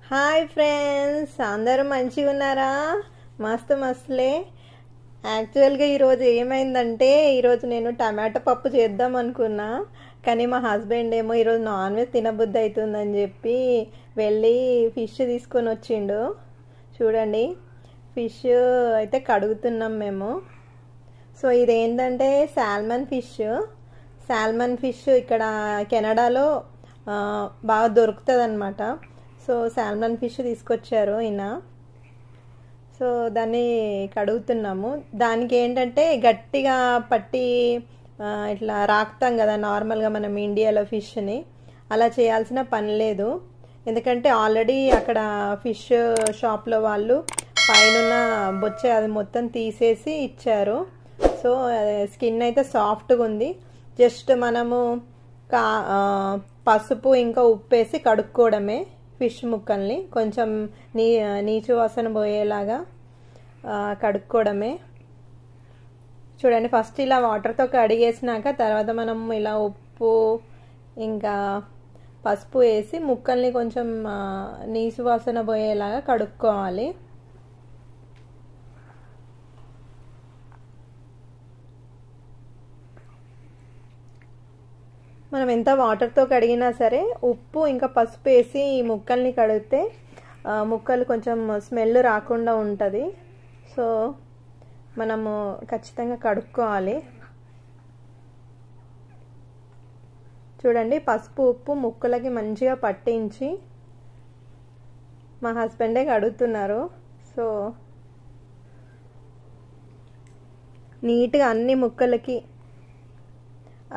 Hi friends, అందరూ మంచిగా ఉన్నారా? మస్తులే. యాక్చువల్గా ఈరోజు ఏమైందంటే, ఈరోజు నేను టమాటో పప్పు చేద్దాం అనుకున్నా. కానీ మా హస్బెండ్ ఏమో ఈరోజు నాన్ వెజ్ తినబుద్ధి అవుతుందని చెప్పి వెళ్ళి ఫిష్ తీసుకొని వచ్చిండు. చూడండి, ఫిష్ అయితే కడుగుతున్నాం మేము. సో ఇదేంటంటే సాల్మన్ ఫిష్ ఇక్కడ కెనడాలో బాగా దొరుకుతుంది అనమాట. సో సాల్మన్ ఫిష్ తీసుకొచ్చారు ఈయన. సో దాన్ని కడుగుతున్నాము. దానికి ఏంటంటే గట్టిగా పట్టి ఇట్లా రాకుతాం కదా నార్మల్గా మనం ఇండియాలో ఫిష్ని, అలా చేయాల్సిన పని లేదు. ఎందుకంటే ఆల్రెడీ అక్కడ ఫిష్ షాప్లో వాళ్ళు పైన బొచ్చ అది మొత్తం తీసేసి ఇచ్చారు. సో స్కిన్ అయితే సాఫ్ట్గా ఉంది. జస్ట్ మనము పసుపు ఇంకా ఉప్పేసి కడుక్కోవడమే ఫిష్ ముక్కల్ని, కొంచెం నీచు వాసన పోయేలాగా కడుక్కోవడమే. చూడండి, ఫస్ట్ ఇలా వాటర్తో కడిగేసినాక తర్వాత మనం ఇలా ఉప్పు ఇంకా పసుపు వేసి ముక్కల్ని కొంచెం నీచు వాసన పోయేలాగా కడుక్కోవాలి. మనం ఎంత వాటర్తో కడిగినా సరే ఉప్పు ఇంకా పసుపు వేసి ఈ ముక్కల్ని కడిగితే ముక్కలు కొంచెం స్మెల్ రాకుండా ఉంటుంది. సో మనము ఖచ్చితంగా కడుక్కోవాలి. చూడండి, పసుపు ఉప్పు ముక్కలకి మంచిగా పట్టించి మా హస్బెండే కడుగుతున్నారు. సో నీట్గా అన్ని ముక్కలకి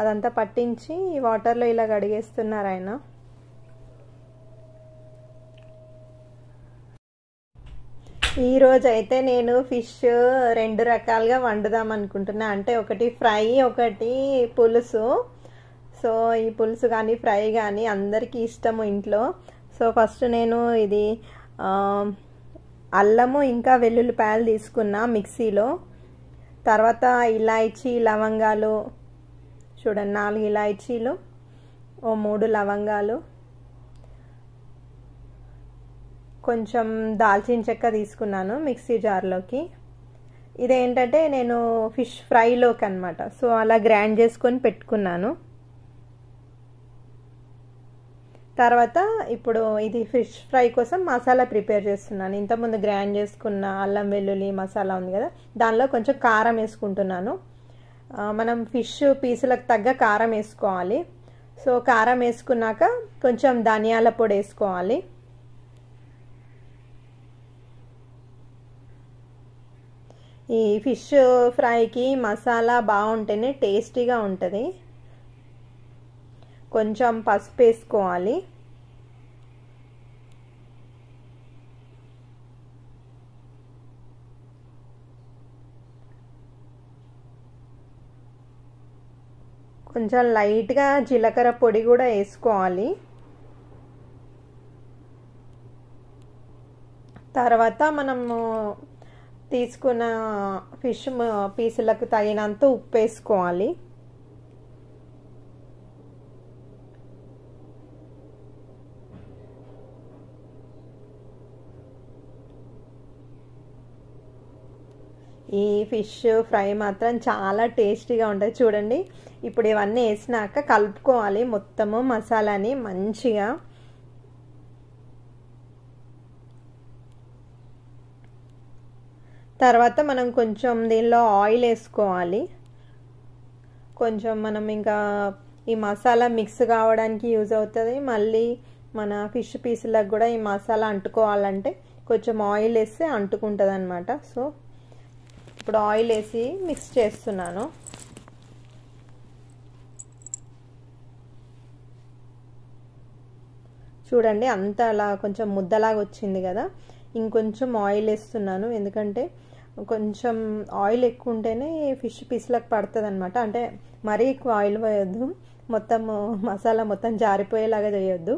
అదంతా పట్టించి వాటర్లో ఇలా కడిగేస్తున్నారు ఆయన. ఈరోజు అయితే నేను ఫిష్ రెండు రకాలుగా వండుదాం అనుకుంటున్నా. అంటే ఒకటి ఫ్రై, ఒకటి పులుసు. సో ఈ పులుసు కానీ ఫ్రై కానీ అందరికీ ఇష్టము ఇంట్లో. సో ఫస్ట్ నేను ఇది అల్లము ఇంకా వెల్లుల్లిపాయలు తీసుకున్నా మిక్సీలో. తర్వాత ఇలాయచీ, లవంగాలు, చూడండి 4 ఇలాయచీలు, 3 లవంగాలు, కొంచెం దాల్చిన చెక్క తీసుకున్నాను మిక్సీ జార్లోకి. ఇదేంటంటే నేను ఫిష్ ఫ్రైలోకి అనమాట. సో అలా గ్రైండ్ చేసుకొని పెట్టుకున్నాను. తర్వాత ఇప్పుడు ఇది ఫిష్ ఫ్రై కోసం మసాలా ప్రిపేర్ చేస్తున్నాను. ఇంతకుముందు గ్రైండ్ చేసుకున్న అల్లం వెల్లుల్లి మసాలా ఉంది కదా, దానిలో కొంచెం కారం వేసుకుంటున్నాను. మనం ఫిష్ పీసులకు తగ్గ కారం వేసుకోవాలి. సో కారం వేసుకున్నాక కొంచెం ధనియాల పొడి వేసుకోవాలి. ఈ ఫిష్ ఫ్రైకి మసాలా బాగుంటేనే టేస్టీగా ఉంటుంది. కొంచెం పసుపు వేసుకోవాలి. కొంచెం లైట్గా జీలకర్ర పొడి కూడా వేసుకోవాలి. తర్వాత మనము తీసుకున్న ఫిష్ పీసులకు తగినంత ఉప్పు వేసుకోవాలి. ఈ ఫిష్ ఫ్రై మాత్రం చాలా టేస్టీగా ఉంటుంది. చూడండి, ఇప్పుడు ఇవన్నీ వేసినాక కలుపుకోవాలి మొత్తము మసాలాని మంచిగా. తర్వాత మనం కొంచెం దీనిలో ఆయిల్ వేసుకోవాలి. కొంచెం మనం ఇంకా ఈ మసాలా మిక్స్ కావడానికి యూజ్ అవుతుంది. మళ్ళీ మన ఫిష్ పీసులకు కూడా ఈ మసాలా అంటుకోవాలంటే కొంచెం ఆయిల్ వేస్తే అంటుకుంటుంది అనమాట. సో ఇప్పుడు ఆయిల్ వేసి మిక్స్ చేస్తున్నాను. చూడండి, అంతా అలా కొంచెం ముద్దలాగా వచ్చింది కదా. ఇంకొంచెం ఆయిల్ వేస్తున్నాను, ఎందుకంటే కొంచెం ఆయిల్ ఎక్కువ ఉంటేనే ఫిష్ పీస్లకు పడుతుంది అనమాట. అంటే మరీ ఎక్కువ ఆయిల్ పోయొద్దు, మొత్తం మసాలా మొత్తం జారిపోయేలాగా చేయొద్దు.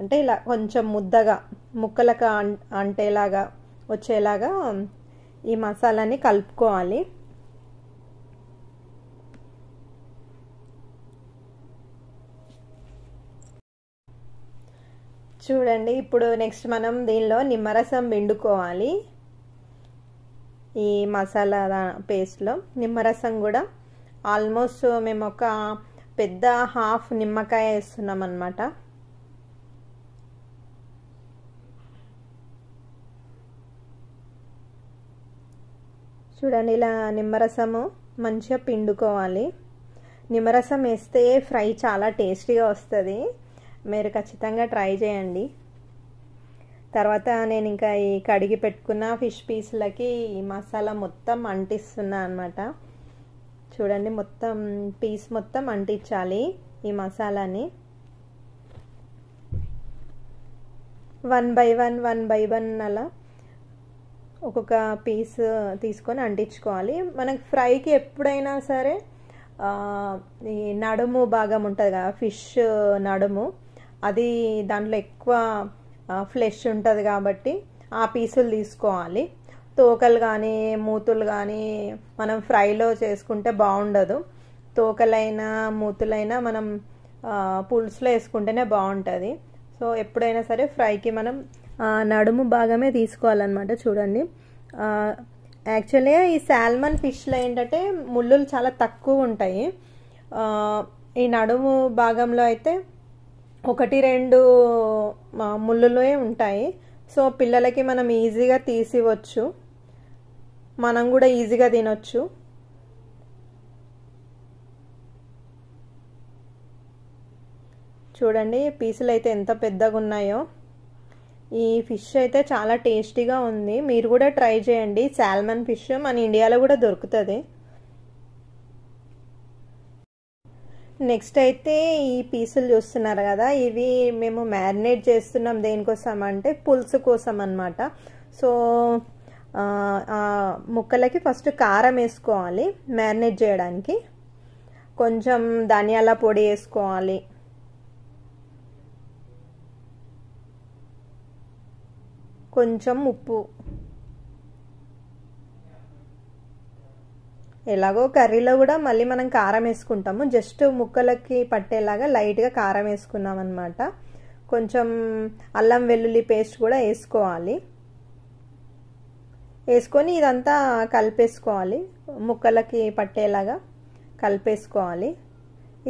అంటే ఇలా కొంచెం ముద్దగా ముక్కలకు అంటేలాగా వచ్చేలాగా ఈ మసాలాని కలుపుకోవాలి. చూడండి ఇప్పుడు నెక్స్ట్ మనం దీనిలో నిమ్మరసం పిండుకోవాలి. ఈ మసాలా పేస్ట్లో నిమ్మరసం కూడా ఆల్మోస్ట్ మేము ఒక పెద్ద హాఫ్ నిమ్మకాయ వేస్తున్నాం అన్నమాట. చూడండి ఇలా నిమ్మరసము మంచిగా పిండుకోవాలి. నిమ్మరసం వేస్తే ఫ్రై చాలా టేస్టీగా వస్తుంది. మీరు ఖచ్చితంగా ట్రై చేయండి. తర్వాత నేను ఇంకా ఈ కడిగి పెట్టుకున్న ఫిష్ పీసులకి ఈ మసాలా మొత్తం అంటిస్తున్నా అన్నమాట. చూడండి మొత్తం పీస్ మొత్తం అంటించాలి ఈ మసాలాని. 1 by 1 అలా ఒక్కొక్క పీస్ తీసుకొని అంటించుకోవాలి. మనకి ఫ్రైకి ఎప్పుడైనా సరే ఈ నడుము భాగం ఉంటుంది కదా, ఫిష్ నడుము, అది దాంట్లో ఎక్కువ ఫ్లెష్ ఉంటుంది కాబట్టి ఆ పీసులు తీసుకోవాలి. తోకలు కానీ మూతులు కానీ మనం ఫ్రైలో చేసుకుంటే బాగుండదు. తోకలైనా మూతులైనా మనం పులుసులో వేసుకుంటేనే బాగుంటుంది. సో ఎప్పుడైనా సరే ఫ్రైకి మనం నడుము భాగమే తీసుకోవాలన్నమాట. చూడండి యాక్చువల్గా ఈ సాల్మన్ ఫిష్లో ఏంటంటే ముళ్ళులు చాలా తక్కువ ఉంటాయి. ఈ నడుము భాగంలో అయితే 1-2 ముళ్ళులే ఉంటాయి. సో పిల్లలకి మనం ఈజీగా తీసివచ్చు, మనం కూడా ఈజీగా తినొచ్చు. చూడండి పీసులు అయితే ఎంత పెద్దగా ఉన్నాయో. ఈ ఫిష్ అయితే చాలా టేస్టీగా ఉంది. మీరు కూడా ట్రై చేయండి. సాల్మన్ ఫిష్ మన ఇండియాలో కూడా దొరుకుతుంది. నెక్స్ట్ అయితే ఈ పీసులు చూస్తున్నారు కదా, ఇవి మేము మ్యారినేట్ చేస్తున్నాం. దేనికోసం అంటే పులుసు కోసం అన్నమాట. సో ముక్కలకి ఫస్ట్ కారం వేసుకోవాలి మ్యారినేట్ చేయడానికి. కొంచెం ధనియాల పొడి వేసుకోవాలి, కొంచెం ఉప్పు. ఎలాగో కర్రీలో కూడా మళ్ళీ మనం కారం వేసుకుంటాము. జస్ట్ ముక్కలకి పట్టేలాగా లైట్గా కారం వేసుకున్నాం అన్నమాట. కొంచెం అల్లం వెల్లుల్లి పేస్ట్ కూడా వేసుకోవాలి. వేసుకొని ఇదంతా కలిపేసుకోవాలి, ముక్కలకి పట్టేలాగా కలిపేసుకోవాలి.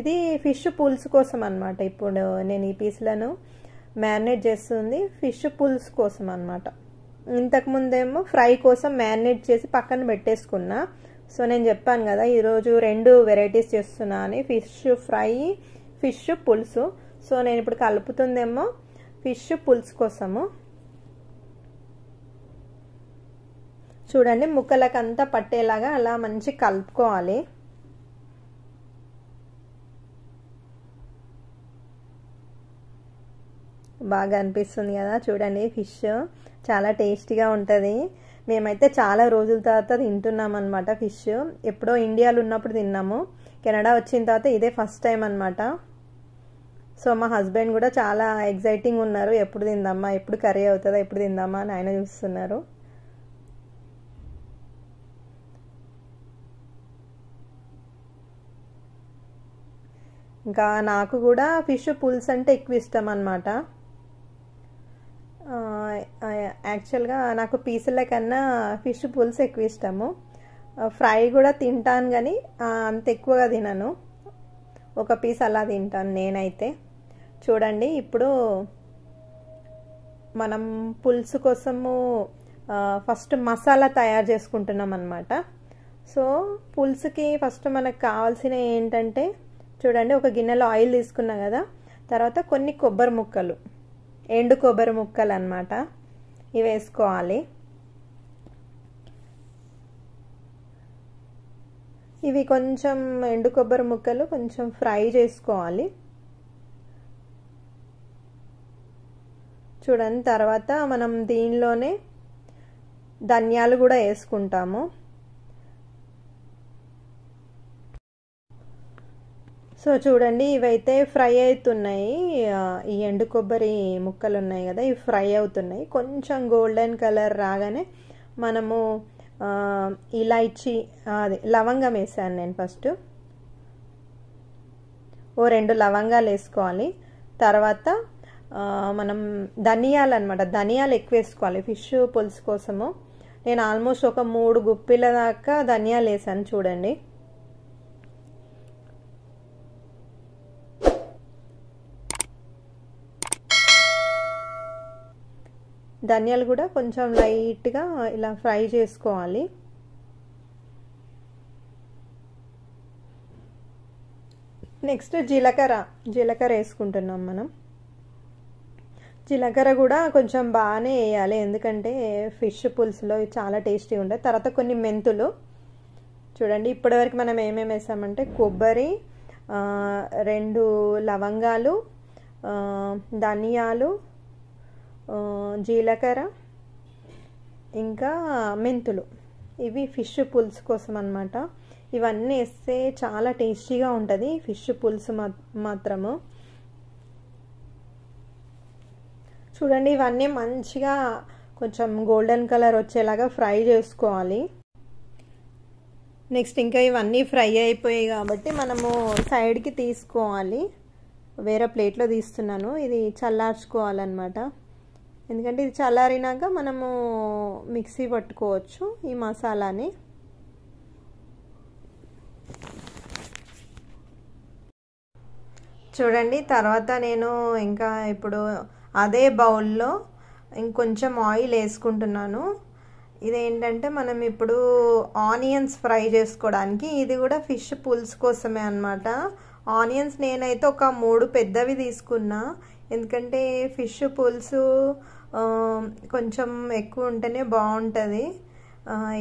ఇది ఫిష్ పులుసు కోసం అన్నమాట. ఇప్పుడు నేను ఈ పీసులను మ్యారినేట్ చేస్తుంది ఫిష్ పులుసు కోసం అన్నమాట. ఇంతకుముందేమో ఫ్రై కోసం మ్యారినేట్ చేసి పక్కన పెట్టేసుకున్నా. సో నేను చెప్పాను కదా ఈరోజు 2 వెరైటీస్ చేస్తున్నా అని, ఫిష్ ఫ్రై, ఫిష్ పులుసు. సో నేను ఇప్పుడు కలుపుతుందేమో ఫిష్ పులుసు కోసము. చూడండి ముక్కలకంతా పట్టేలాగా అలా మంచి కలుపుకోవాలి. బాగా అనిపిస్తుంది కదా. చూడండి ఫిష్ చాలా టేస్టీగా ఉంటుంది. మేమైతే చాలా రోజుల తర్వాత తింటున్నాం అనమాట ఫిష్. ఎప్పుడో ఇండియాలో ఉన్నప్పుడు తిన్నాము, కెనడా వచ్చిన తర్వాత ఇదే ఫస్ట్ టైం అనమాట. సో మా హస్బెండ్ కూడా చాలా ఎగ్జైటింగ్ ఉన్నారు, ఎప్పుడు తిందామా, ఎప్పుడు కర్రీ అవుతుందా, ఎప్పుడు తిందామా అని ఆయన చూస్తున్నారు. ఇంకా నాకు కూడా ఫిష్ పులుసు అంటే ఎక్కువ ఇష్టం అన్నమాట. యాక్చువల్గా నాకు పీసుల కన్నా ఫిష్ పులుసు ఎక్కువ ఇష్టము. ఫ్రై కూడా తింటాను కానీ అంత ఎక్కువగా తినను, ఒక పీస్ అలా తింటాను నేనైతే. చూడండి ఇప్పుడు మనం పులుసు కోసము ఫస్ట్ మసాలా తయారు చేసుకుంటున్నాం అన్నమాట. సో పులుసుకి ఫస్ట్ మనకు కావాల్సిన ఏంటంటే చూడండి, ఒక గిన్నెలో ఆయిల్ తీసుకున్నా కదా, తర్వాత కొన్ని కొబ్బరి ముక్కలు, ఎండు కొబ్బరి ముక్కలు అన్నమాట, ఇవి వేసుకోవాలి. ఇవి కొంచెం ఎండు కొబ్బరి ముక్కలు కొంచెం ఫ్రై చేసుకోవాలి. చూడండి తర్వాత మనం దీనిలోనే ధనియాలు కూడా వేసుకుంటాము. సో చూడండి ఇవైతే ఫ్రై అవుతున్నాయి. ఈ ఎండు కొబ్బరి ముక్కలు ఉన్నాయి కదా, ఇవి ఫ్రై అవుతున్నాయి. కొంచెం గోల్డెన్ కలర్ రాగానే మనము ఇలాచి, అది లవంగం వేసాను నేను ఫస్ట్, ఓ 2 లవంగాలు వేసుకోవాలి. తర్వాత మనం ధనియాలు అనమాట, ధనియాలు ఎక్కువ వేసుకోవాలి ఫిష్ పులుసు కోసము. నేను ఆల్మోస్ట్ ఒక 3 గుప్పిల దాకా ధనియాలు వేసాను చూడండి. ధనియాలు కూడా కొంచెం లైట్గా ఇలా ఫ్రై చేసుకోవాలి. నెక్స్ట్ జీలకర్ర వేసుకుంటున్నాం మనం. జీలకర్ర కూడా కొంచెం బాగానే వేయాలి, ఎందుకంటే ఫిష్ పులుసులో చాలా టేస్టీ ఉంటుంది. తర్వాత కొన్ని మెంతులు చూడండి. ఇప్పటివరకు మనం ఏమేమి వేసామంటే కొబ్బరి, 2 లవంగాలు, ధనియాలు, జీలకర్ర, ఇంకా మెంతులు. ఇవి ఫిష్ పులుసు కోసం అన్నమాట. ఇవన్నీ వేస్తే చాలా టేస్టీగా ఉంటుంది ఫిష్ పులుసు మాత్రము. చూడండి, ఇవన్నీ మంచిగా కొంచెం గోల్డెన్ కలర్ వచ్చేలాగా ఫ్రై చేసుకోవాలి. నెక్స్ట్ ఇంకా ఇవన్నీ ఫ్రై అయిపోయాయి కాబట్టి మనము సైడ్కి తీసుకోవాలి. వేరే ప్లేట్లో తీస్తున్నాను, ఇది చల్లార్చుకోవాలన్నమాట. ఎందుకంటే ఇది చల్లారినాక మనము మిక్సీ పట్టుకోవచ్చు ఈ మసాలాని. చూడండి, తర్వాత నేను ఇంకా ఇప్పుడు అదే బౌల్లో ఇంకొంచెం ఆయిల్ వేసుకుంటున్నాను. ఇదేంటంటే మనం ఇప్పుడు ఆనియన్స్ ఫ్రై చేసుకోవడానికి. ఇది కూడా ఫిష్ పులుసు కోసమే అన్నమాట. ఆనియన్స్ నేనైతే ఒక 3 పెద్దవి తీసుకున్నా, ఎందుకంటే ఫిష్ పులుసు కొంచెం ఎక్కువ ఉంటేనే బాగుంటుంది.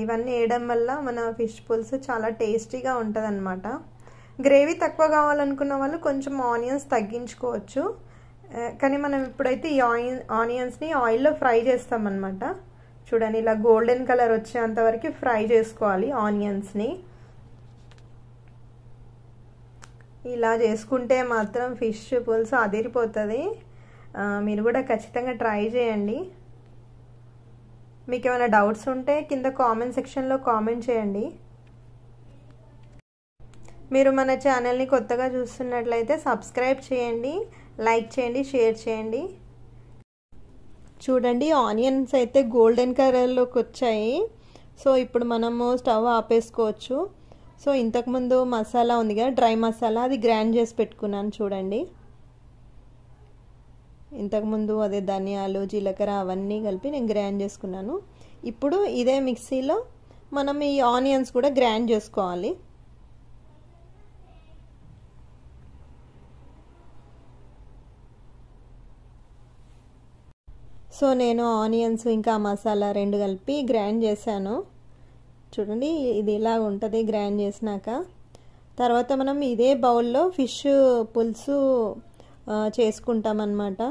ఇవన్నీ వేయడం వల్ల మన ఫిష్ పులుసు చాలా టేస్టీగా ఉంటుంది అన్నమాట. గ్రేవీ తక్కువ కావాలనుకున్న వాళ్ళు కొంచెం ఆనియన్స్ తగ్గించుకోవచ్చు. కానీ మనం ఇప్పుడైతే ఈ ఆనియన్స్ని ఆయిల్లో ఫ్రై చేస్తామన్నమాట. చూడండి, ఇలా గోల్డెన్ కలర్ వచ్చేంత వరకు ఫ్రై చేసుకోవాలి ఆనియన్స్ని. ఇలా చేసుకుంటే మాత్రం ఫిష్ పులుసు అదిరిపోతుంది. మీరు కూడా ఖచ్చితంగా ట్రై చేయండి. మీకు ఏమైనా డౌట్స్ ఉంటే కింద కామెంట్ సెక్షన్లో కామెంట్ చేయండి. మీరు మన ఛానల్ని కొత్తగా చూస్తున్నట్లయితే సబ్స్క్రైబ్ చేయండి, లైక్ చేయండి, షేర్ చేయండి. చూడండి, ఆనియన్స్ అయితే గోల్డెన్ కలర్లోకి వచ్చాయి. సో ఇప్పుడు మనము స్టవ్ ఆపేసుకోవచ్చు. సో ఇంతకుముందు మసాలా ఉంది కదా, డ్రై మసాలా, అది గ్రైండ్ చేసి పెట్టుకున్నాను చూడండి. ఇంతకుముందు అదే ధనియాలు, జీలకర్ర అవన్నీ కలిపి నేను గ్రైండ్ చేసుకున్నాను. ఇప్పుడు ఇదే మిక్సీలో మనం ఈ ఆనియన్స్ కూడా గ్రైండ్ చేసుకోవాలి. సో నేను ఆనియన్స్ ఇంకా మసాలా 2 కలిపి గ్రైండ్ చేశాను. చూడండి, ఇది ఇలా ఉంటుంది గ్రైండ్ చేసినాక. తర్వాత మనం ఇదే బౌల్లో ఫిష్ పులుసు చేసుకుంటామన్నమాట.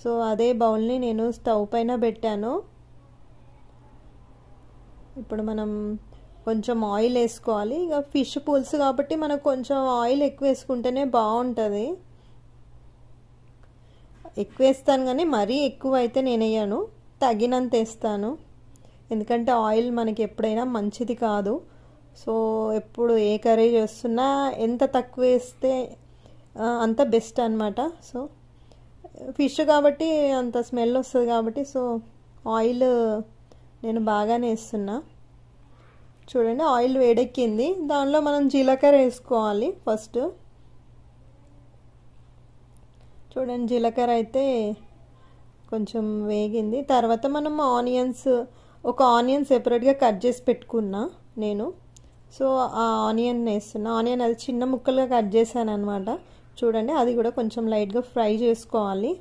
సో అదే బౌల్ని నేను స్టవ్ పైన పెట్టాను. ఇప్పుడు మనం కొంచెం ఆయిల్ వేసుకోవాలి. ఇక ఫిష్ పులుసు కాబట్టి మనకు కొంచెం ఆయిల్ ఎక్కువ వేసుకుంటేనే బాగుంటుంది. ఎక్కువ వేస్తాను కానీ మరీ ఎక్కువ అయితే నేను వేయను, తగినంత వేస్తాను. ఎందుకంటే ఆయిల్ మనకి ఎప్పుడైనా మంచిది కాదు. సో ఎప్పుడు ఏ కర్రీ చేస్తున్నా ఎంత తక్కువ వేస్తే అంత బెస్ట్ అన్నమాట. సో ఫిష్ కాబట్టి అంత స్మెల్ వస్తుంది కాబట్టి సో ఆయిల్ నేను బాగానే వేస్తున్నా. చూడండి, ఆయిల్ వేడెక్కింది. దానిలో మనం జీలకర్ర వేసుకోవాలి ఫస్ట్. చూడండి, జీలకర్ర అయితే కొంచెం వేగింది. తర్వాత మనం ఒక ఆనియన్ సెపరేట్గా కట్ చేసి పెట్టుకున్నా నేను. సో ఆ ఆనియన్ వేస్తున్నా. ఆనియన్ అది చిన్న ముక్కలుగా కట్ చేశాను అనమాట. చూడండి, అది కూడా కొంచెం లైట్గా ఫ్రై చేసుకోవాలి.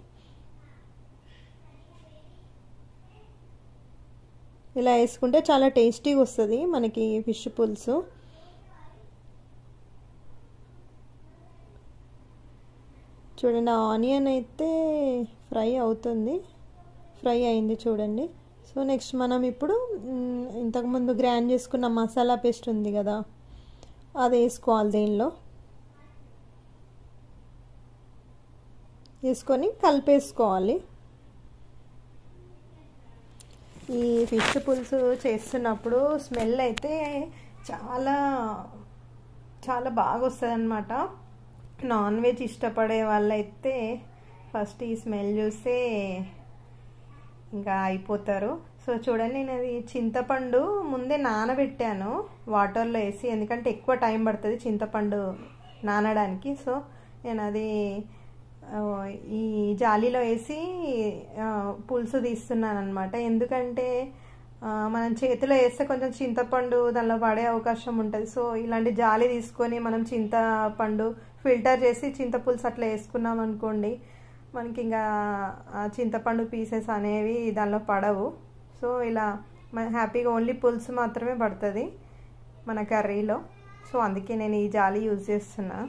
ఇలా వేసుకుంటే చాలా టేస్టీగా వస్తుంది మనకి ఫిష్ పులుసు. చూడండి, ఆనియన్ అయితే ఫ్రై అయింది చూడండి. సో నెక్స్ట్ మనం ఇప్పుడు ఇంతకుముందు గ్రైండ్ చేసుకున్న మసాలా పేస్ట్ ఉంది కదా, అది వేసుకోవాలి. దీనిలో వేసుకొని కలిపేసుకోవాలి. ఈ ఫిష్ పులుసు చేస్తున్నప్పుడు స్మెల్ అయితే చాలా చాలా బాగా వస్తుంది అన్నమాట. నాన్ వెజ్ ఇష్టపడే వాళ్ళైతే ఫస్ట్ ఈ స్మెల్ చూస్తే ఇంకా అయిపోతారు. సో చూడండి, నేను అది చింతపండు ముందే నానబెట్టాను వాటర్లో వేసి, ఎందుకంటే ఎక్కువ టైం పడుతుంది చింతపండు నానడానికి. సో నేను అది ఈ జాలీలో వేసి పులుసు తీస్తున్నాను అనమాట. ఎందుకంటే మనం చేతిలో వేస్తే కొంచెం చింతపండు దానిలో పడే అవకాశం ఉంటుంది. సో ఇలాంటి జాలి తీసుకొని మనం చింతపండు ఫిల్టర్ చేసి చింతపులుసు అట్లా వేసుకున్నాం అనుకోండి, మనకి ఇంకా చింతపండు పీసెస్ అనేవి దానిలో పడవు. సో ఇలా హ్యాపీగా ఓన్లీ పులుసు మాత్రమే పడుతుంది మన కర్రీలో. సో అందుకే నేను ఈ జాలి యూజ్ చేస్తున్నా.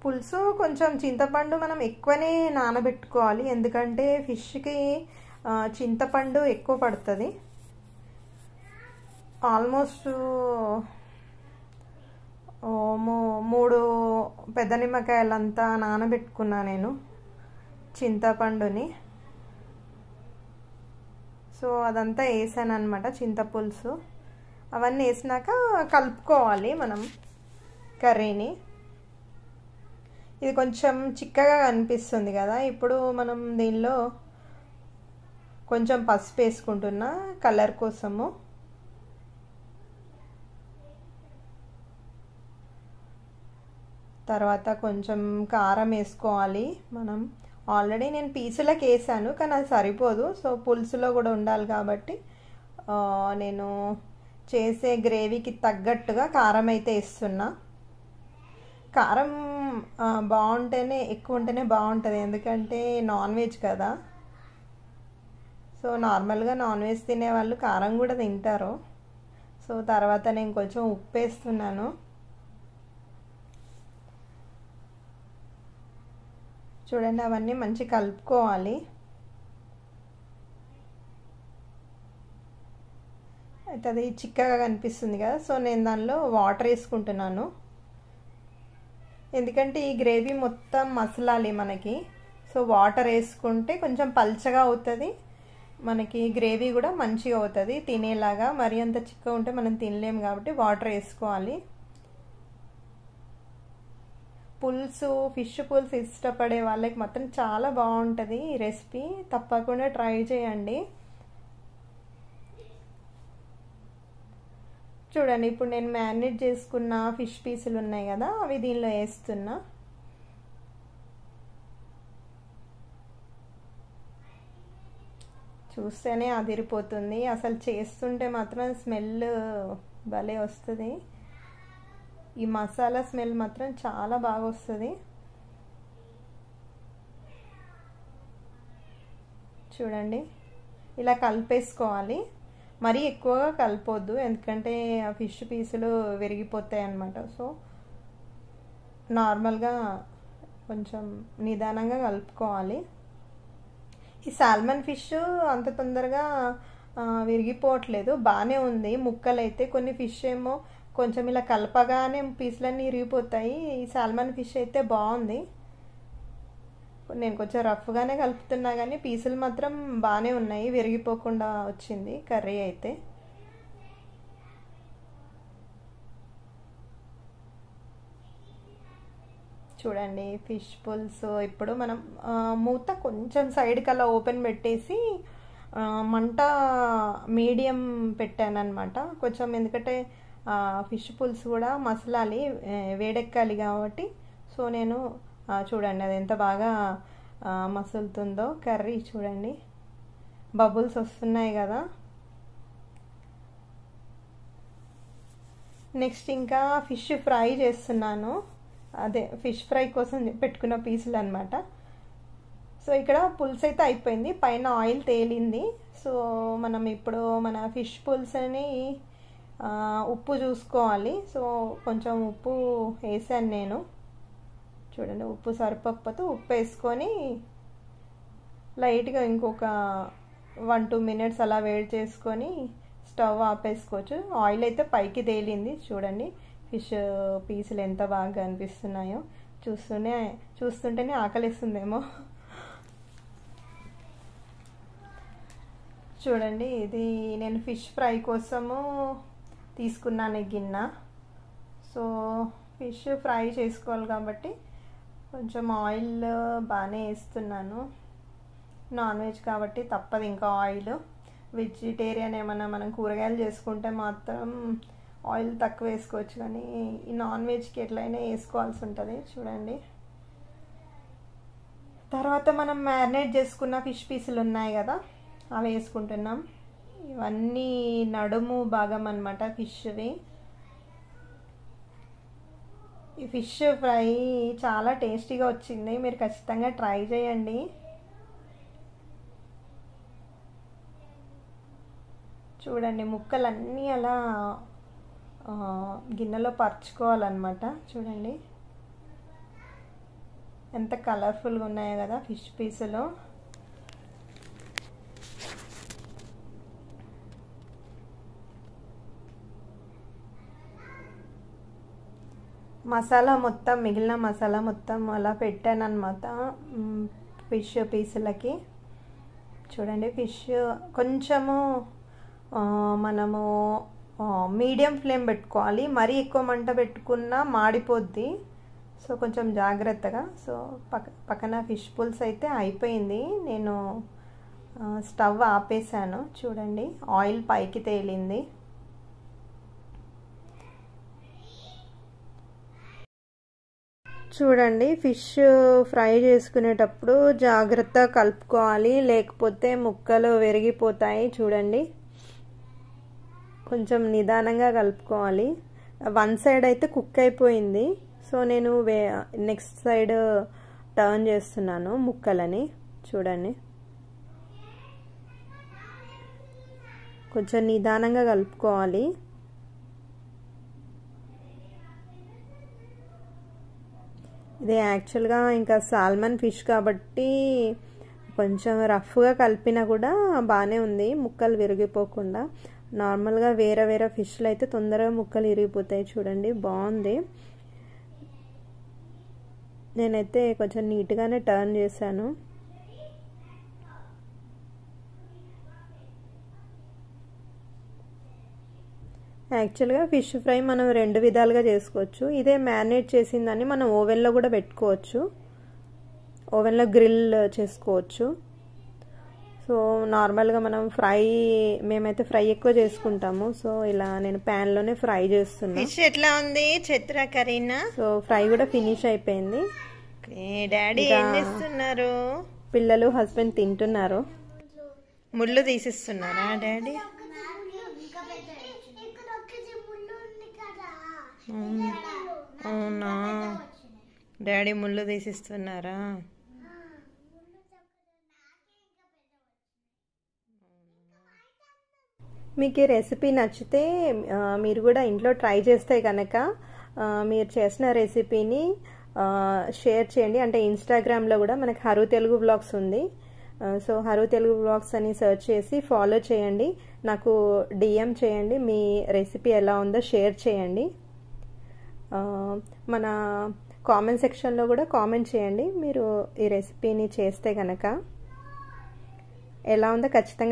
పులుసు కొంచెం చింతపండు మనం ఎక్కువనే నానబెట్టుకోవాలి, ఎందుకంటే ఫిష్కి చింతపండు ఎక్కువ పడుతుంది. ఆల్మోస్ట్ 3 పెద్ద నిమ్మకాయలంతా నానబెట్టుకున్నా నేను చింతపండుని. సో అదంతా వేసాను అనమాట చింతపులుసు. అవన్నీ వేసినాక కలుపుకోవాలి మనం కర్రీని. ఇది కొంచెం చిక్కగా కనిపిస్తుంది కదా, ఇప్పుడు మనం దీనిలో కొంచెం పసుపు వేసుకుంటున్నా కలర్ కోసము. తర్వాత కొంచెం కారం వేసుకోవాలి మనం. ఆల్రెడీ నేను పీసులకు వేసాను కానీ అది సరిపోదు. సో పులుసులో కూడా ఉండాలి కాబట్టి నేను చేసే గ్రేవీకి తగ్గట్టుగా కారం అయితే వేస్తున్నా. కారం బాగుంటేనే, ఎక్కువ ఉంటేనే బాగుంటుంది, ఎందుకంటే నాన్ వెజ్ కదా. సో నార్మల్గా నాన్ వెజ్ తినే వాళ్ళు కారం కూడా తింటారు. సో తర్వాత నేను కొంచెం ఉప్పు వేస్తున్నాను. చూడండి, అవన్నీ మంచి కలుపుకోవాలి. అయితే అది చిక్కగా కనిపిస్తుంది కదా, సో నేను దానిలో వాటర్ వేసుకుంటున్నాను. ఎందుకంటే ఈ గ్రేవీ మొత్తం మసలాలి మనకి. సో వాటర్ వేసుకుంటే కొంచెం పల్చగా అవుతుంది, మనకి గ్రేవీ కూడా మంచిగా అవుతుంది తినేలాగా. మరి అంత చిక్కగా ఉంటే మనం తినలేము కాబట్టి వాటర్ వేసుకోవాలి. పులుసు, ఫిష్ పులుసు ఇష్టపడే వాళ్ళకి మాత్రం చాలా బాగుంటుంది ఈ రెసిపీ. తప్పకుండా ట్రై చేయండి. చూడండి, ఇప్పుడు నేను మ్యారినేట్ చేసుకున్న ఫిష్ పీసులు ఉన్నాయి కదా, అవి దీనిలో వేస్తున్నా. చూస్తేనే అదిరిపోతుంది, అసలు చేస్తుంటే మాత్రం స్మెల్ భలే వస్తుంది. ఈ మసాలా స్మెల్ మాత్రం చాలా బాగా వస్తుంది. చూడండి, ఇలా కలిపేసుకోవాలి. మరీ ఎక్కువగా కలిపొద్దు, ఎందుకంటే ఆ ఫిష్ పీసులు విరిగిపోతాయి అన్నమాట. సో నార్మల్గా కొంచెం నిదానంగా కలుపుకోవాలి. ఈ సాల్మన్ ఫిష్ అంత తొందరగా విరిగిపోవట్లేదు, బాగానే ఉంది ముక్కలైతే. కొన్ని ఫిష్ ఏమో కొంచెం ఇలా కలపగానే పీసులన్నీ విరిగిపోతాయి. ఈ సాల్మన్ ఫిష్ అయితే బాగుంది. నేను కొంచెం రఫ్గానే కలుపుతున్నా కానీ పీసులు మాత్రం బాగానే ఉన్నాయి, విరిగిపోకుండా వచ్చింది కర్రీ అయితే. చూడండి, ఫిష్ పులుసు ఇప్పుడు మనం మూత కొంచెం సైడ్కి అలా ఓపెన్ పెట్టేసి మంట మీడియం పెట్టాను అనమాట కొంచెం, ఎందుకంటే ఫిష్ పులుసు కూడా మసలాలి, వేడెక్కాలి కాబట్టి. సో నేను చూడండి అది ఎంత బాగా మసులుతుందో కర్రీ. చూడండి, బబుల్స్ వస్తున్నాయి కదా. నెక్స్ట్ ఇంకా ఫిష్ ఫ్రై చేస్తున్నాను. అదే ఫిష్ ఫ్రై కోసం పెట్టుకున్న పీసులు అనమాట. సో ఇక్కడ పులుసు అయితే అయిపోయింది, పైన ఆయిల్ తేలింది. సో మనం ఇప్పుడు మన ఫిష్ పులుసుని ఉప్పు చూసుకోవాలి. సో కొంచెం ఉప్పు వేసాను నేను. చూడండి, ఉప్పు సరిపోకపోతే ఉప్పు వేసుకొని లైట్గా ఇంకొక 1-2 మినిట్స్ అలా వేడి చేసుకొని స్టవ్ ఆపేసుకోవచ్చు. ఆయిల్ అయితే పైకి తేలింది. చూడండి, ఫిష్ పీసులు ఎంత బాగా అనిపిస్తున్నాయో. చూస్తుంటేనే ఆకలిస్తుందేమో. చూడండి, ఇది నేను ఫిష్ ఫ్రై కోసము తీసుకున్నాను గిన్నె. సో ఫిష్ ఫ్రై చేసుకోవాలి కాబట్టి కొంచెం ఆయిల్ బాగానే వేస్తున్నాను. నాన్ వెజ్ కాబట్టి తప్పదు ఇంకా ఆయిల్. వెజిటేరియన్ ఏమన్నా మనం కూరగాయలు చేసుకుంటే మాత్రం ఆయిల్ తక్కువ వేసుకోవచ్చు, కానీ ఈ నాన్ వెజ్కి ఎట్లయినా వేసుకోవాల్సి ఉంటుంది. చూడండి, తర్వాత మనం మ్యారినేట్ చేసుకున్న ఫిష్ పీసులు ఉన్నాయి కదా, అవి వేసుకుంటున్నాం. ఇవన్నీ నడుము భాగం అన్నమాట ఫిష్వి. ఈ ఫిష్ ఫ్రై చాలా టేస్టీగా వచ్చింది, మీరు ఖచ్చితంగా ట్రై చేయండి. చూడండి, ముక్కలన్నీ అలా గిన్నెలో పరుచుకోవాలన్నమాట. చూడండి ఎంత కలర్ఫుల్గా ఉన్నాయో కదా ఫిష్ పీసులు. మసాలా మొత్తం, మిగిలిన మసాలా మొత్తం అలా పెట్టాను అన్నమాట ఫిష్ పీసులకి. చూడండి, ఫిష్ కొంచెము మనము మీడియం ఫ్లేమ్ పెట్టుకోవాలి, మరీ ఎక్కువ మంట పెట్టుకున్నా మాడిపోద్ది. సో కొంచెం జాగ్రత్తగా. సో పక్కన ఫిష్ పుల్స్ అయితే అయిపోయింది, నేను స్టవ్ ఆపేసాను. చూడండి, ఆయిల్ పైకి తేలింది. చూడండి, ఫిష్ ఫ్రై చేసుకునేటప్పుడు జాగ్రత్తగా కలుపుకోవాలి, లేకపోతే ముక్కలు విరిగిపోతాయి. చూడండి, కొంచెం నిదానంగా కలుపుకోవాలి. వన్ సైడ్ అయితే కుక్ అయిపోయింది, సో నేను నెక్స్ట్ సైడ్ టర్న్ చేస్తున్నాను ముక్కలని. చూడండి, కొంచెం నిదానంగా కలుపుకోవాలి. ఇది యాక్చువల్గా ఇంకా సాల్మన్ ఫిష్ కాబట్టి కొంచెం రఫ్గా కలిపినా కూడా బాగానే ఉంది, ముక్కలు విరిగిపోకుండా. నార్మల్గా వేరే వేరే ఫిష్లు అయితే తొందరగా ముక్కలు విరిగిపోతాయి. చూడండి, బాగుంది. నేనైతే కొంచెం నీట్గానే టర్న్ చేశాను. యాక్చువల్గా ఫిష్ ఫ్రై మనం రెండు విధాలుగా చేసుకోవచ్చు. ఇదే మ్యారినేట్ చేసిందని మనం ఓవెన్లో కూడా పెట్టుకోవచ్చు, ఓవెన్లో గ్రిల్ చేసుకోవచ్చు. సో నార్మల్గా మనం ఫ్రై, మేమైతే ఫ్రై ఎక్కువ చేసుకుంటాము. సో ఇలా నేను ప్యాన్లోనే ఫ్రై చేస్తున్నాను. ఫిష్ ఎట్లా ఉంది చిత్ర కరీనా? సో ఫ్రై కూడా ఫినిష్ అయిపోయింది. డాడీ ఏం చేస్తున్నారు? పిల్లలు హస్బెండ్ తింటున్నారు. ముళ్ళు తీసిస్తున్నారా డాడీ? అవునా, డాడీ ముళ్ళు తీసిస్తున్నారా? మీకు ఈ రెసిపీ నచ్చితే మీరు కూడా ఇంట్లో ట్రై చేస్తే కనుక మీరు చేసిన రెసిపీని షేర్ చేయండి. అంటే ఇన్స్టాగ్రామ్లో కూడా మనకి హరు తెలుగు వ్లాగ్స్ ఉంది. సో హరు తెలుగు వ్లాగ్స్ అని సెర్చ్ చేసి ఫాలో చేయండి. నాకు డిఎం చేయండి, మీ రెసిపీ ఎలా ఉందో షేర్ చేయండి. మన కామెంట్ సెక్షన్లో కూడా కామెంట్ చేయండి, మీరు ఈ రెసిపీని చేస్తే కనుక ఎలా ఉందో ఖచ్చితంగా